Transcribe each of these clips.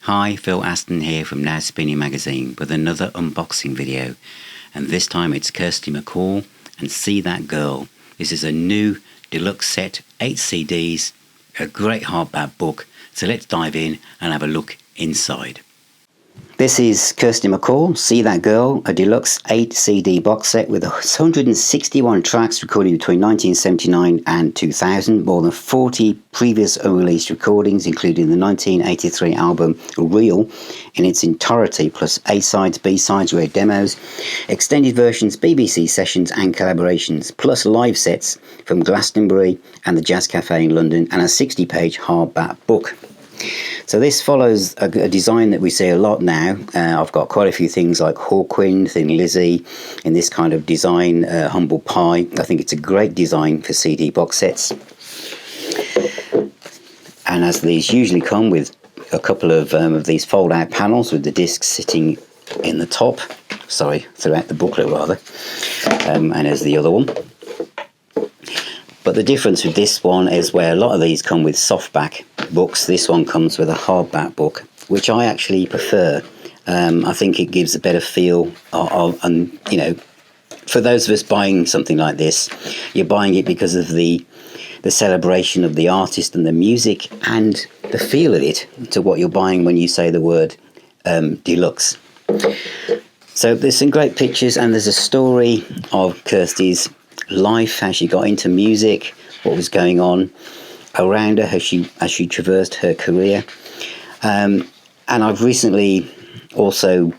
Hi, Phil Aston here from Now Spinning Magazine with another unboxing video, and this time it's Kirsty MacColl and See That Girl. This is a new deluxe set, 8 CDs, a great hardback book, so let's dive in and have a look inside. This is Kirsty MacColl, See That Girl, a deluxe 8 CD box set with 161 tracks recorded between 1979 and 2000, more than 40 previous unreleased recordings, including the 1983 album Real in its entirety, plus A-sides, B-sides, rare demos, extended versions, BBC sessions and collaborations, plus live sets from Glastonbury and the Jazz Café in London, and a 60-page hardback book. So this follows a design that we see a lot now. I've got quite a few things like Hawkwind, Thin Lizzy, in this kind of design, Humble Pie. I think it's a great design for CD box sets. And as these usually come with a couple of these fold-out panels with the discs sitting in the top, throughout the booklet rather, and as the other one. But the difference with this one is where a lot of these come with softback books, this one comes with a hardback book, which I actually prefer. I think it gives a better feel and you know, for those of us buying something like this, you're buying it because of the celebration of the artist and the music and the feel of it to what you're buying when you say the word deluxe. So there's some great pictures, and there's a story of Kirsty's life, how she got into music, what was going on around her as she traversed her career. And I've recently also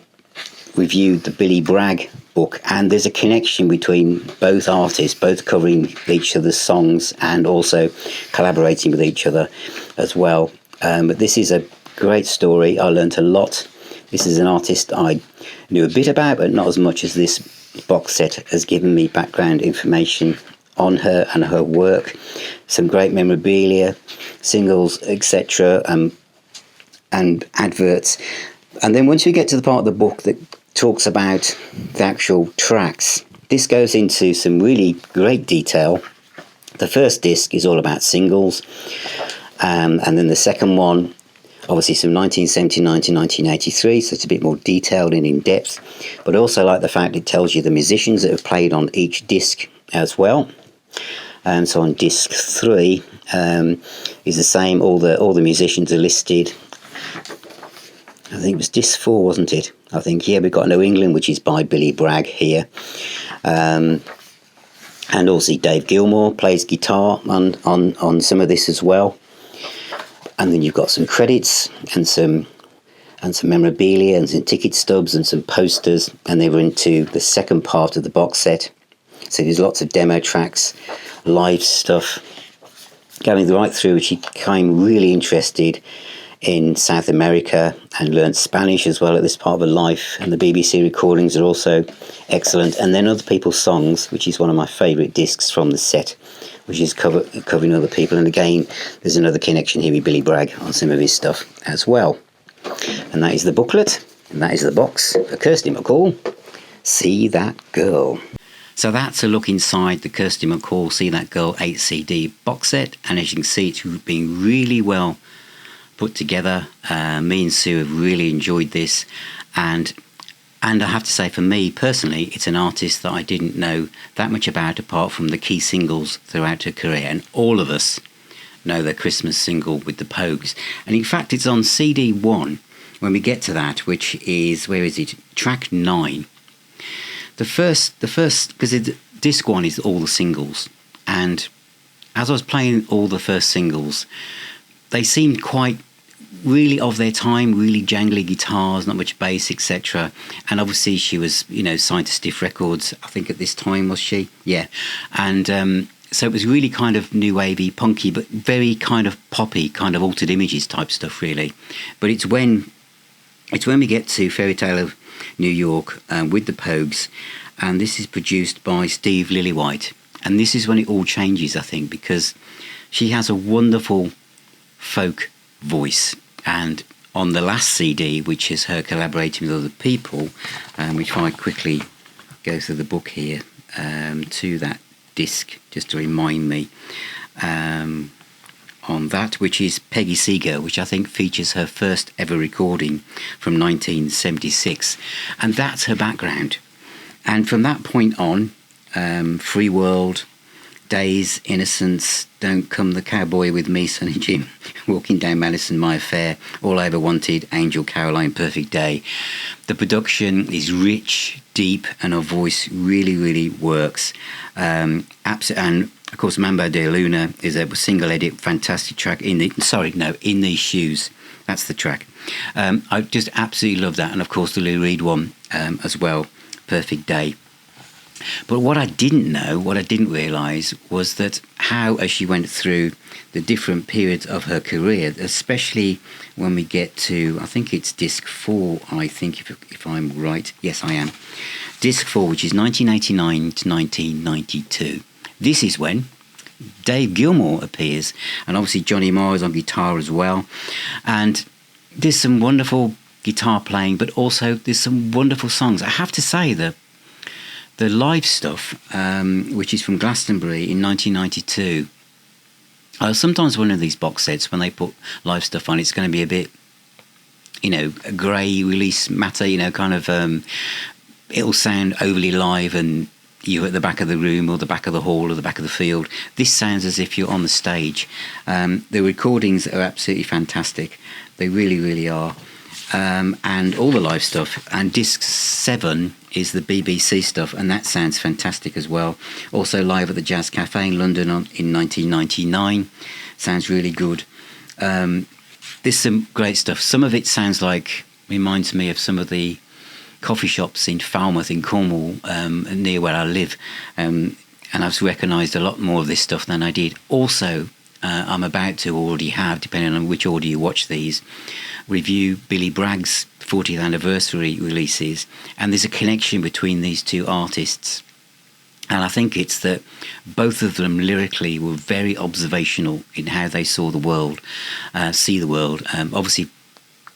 reviewed the Billy Bragg book, and there's a connection between both artists, both covering each other's songs and also collaborating with each other as well. But this is a great story. I learnt a lot. This is an artist I knew a bit about, but not as much as this box set has given me background information on her and her work. Some great memorabilia, singles, etc., and adverts. And then once we get to the part of the book that talks about the actual tracks, this goes into some really great detail. The first disc is all about singles, and then the second one, obviously some 1979 to 1983, so it's a bit more detailed and in-depth, but I also like the fact it tells you the musicians that have played on each disc as well. So on disc 3 is the same, all the musicians are listed. I think it was disc 4, wasn't it? I think, yeah, we've got New England, which is by Billy Bragg here. And also Dave Gilmour plays guitar on some of this as well. And then you've got some credits and some memorabilia and some ticket stubs and some posters, and they were into the second part of the box set. So there's lots of demo tracks, live stuff, going right through. She became really interested in South America and learned Spanish as well at this part of her life, and the BBC recordings are also excellent. And then other people's songs, which is one of my favourite discs from the set, which is covering other people. And again, there's another connection here with Billy Bragg on some of his stuff as well. And that is the booklet, and that is the box for Kirsty MacColl, See That Girl. So that's a look inside the Kirsty MacColl See That Girl 8 CD box set, and as you can see, it's been really well put together. Me and Sue have really enjoyed this, and I have to say, for me personally, it's an artist that I didn't know that much about apart from the key singles throughout her career, and all of us know the Christmas single with the Pogues. And in fact, it's on CD 1 when we get to that, which is, where is it? Track 9. The first, because disc 1 is all the singles, and as I was playing all the first singles, they seemed quite really of their time, really jangly guitars, not much bass, etc. And obviously she was, signed to Stiff Records, I think at this time, was she? Yeah. And so it was really kind of new wavy, punky, but very kind of poppy, kind of Altered Images type stuff, really. But it's when we get to Fairy Tale of New York with the Pogues, and this is produced by Steve Lillywhite. And this is when it all changes, I think, because she has a wonderful folk voice. And on the last CD, which is her collaborating with other people, if I quickly go through the book here to that disc, just to remind me on that, which is Peggy Seeger, which I think features her first ever recording from 1976. And that's her background. And from that point on, Free World, Days, Innocence, Don't Come the Cowboy with Me, Sonny Jim, Walking Down Madison, My Affair, All I Ever Wanted, Angel, Caroline, Perfect Day. The production is rich, deep, and her voice really, really works. And of course, Mambo de Luna is a single edit, fantastic track. In These Shoes. That's the track. I just absolutely love that. And of course, the Lou Reed one as well, Perfect Day. But what I didn't realise was that how, as she went through the different periods of her career, especially when we get to, I think it's disc 4, I think, if I'm right. Yes, I am. Disc 4, which is 1989 to 1992. This is when Dave Gilmour appears, and obviously Johnny Marr is on guitar as well. And there's some wonderful guitar playing, but also there's some wonderful songs. I have to say that the live stuff, which is from Glastonbury in 1992, sometimes one of these box sets, when they put live stuff on, it's going to be a bit, a grey release matter, kind of, it'll sound overly live and you're at the back of the room or the back of the hall or the back of the field. This sounds as if you're on the stage. The recordings are absolutely fantastic. They really, really are. And all the live stuff. And disc 7 is the BBC stuff, and that sounds fantastic as well. Also live at the Jazz Café in London in 1999. Sounds really good. There's some great stuff. Some of it reminds me of some of the coffee shops in Falmouth in Cornwall, near where I live. And I've recognised a lot more of this stuff than I did. Also, I'm about to already have, depending on which order you watch these, review Billy Bragg's 40th anniversary releases, and there's a connection between these two artists. And I think it's that both of them lyrically were very observational in how they saw the world, see the world. Obviously,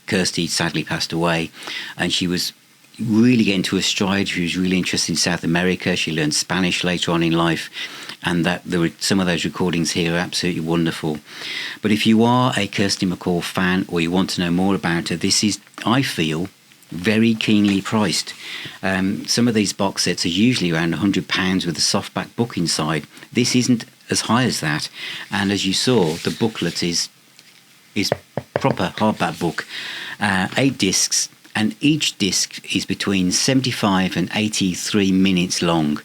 Kirsty sadly passed away, and she was really getting to her stride. She was really interested in South America. She learned Spanish later on in life, and some of those recordings here are absolutely wonderful. But if you are a Kirsty MacColl fan, or you want to know more about her, this is, I feel, very keenly priced. Some of these box sets are usually around £100 with a softback book inside. This isn't as high as that, and as you saw, the booklet is proper hardback book, 8 discs, and each disc is between 75 and 83 minutes long.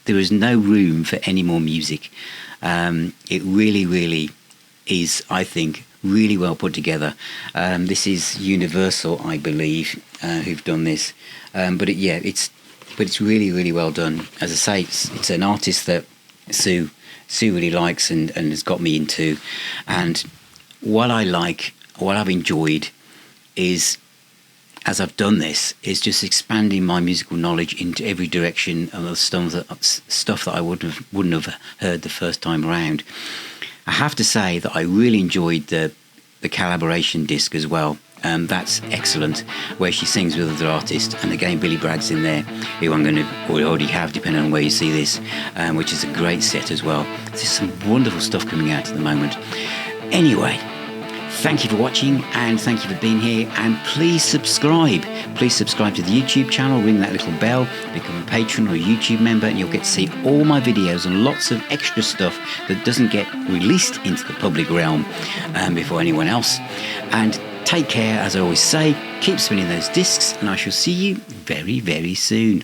There is no room for any more music. It really, really is, I think, really well put together. This is Universal, I believe, who've done this. But it's really, really well done. As I say, it's an artist that Sue really likes and has got me into. And what I've enjoyed is, as I've done this, is just expanding my musical knowledge into every direction of stuff that I wouldn't have heard the first time around. I have to say that I really enjoyed the collaboration disc as well. That's excellent, where she sings with other artists, and again Billy Bragg's in there, who I'm going to already have, depending on where you see this, which is a great set as well. There's some wonderful stuff coming out at the moment. Anyway, thank you for watching, and thank you for being here, and please subscribe. Please subscribe to the YouTube channel, ring that little bell, become a patron or a YouTube member, and you'll get to see all my videos and lots of extra stuff that doesn't get released into the public realm before anyone else. And take care, as I always say, keep spinning those discs, and I shall see you very, very soon.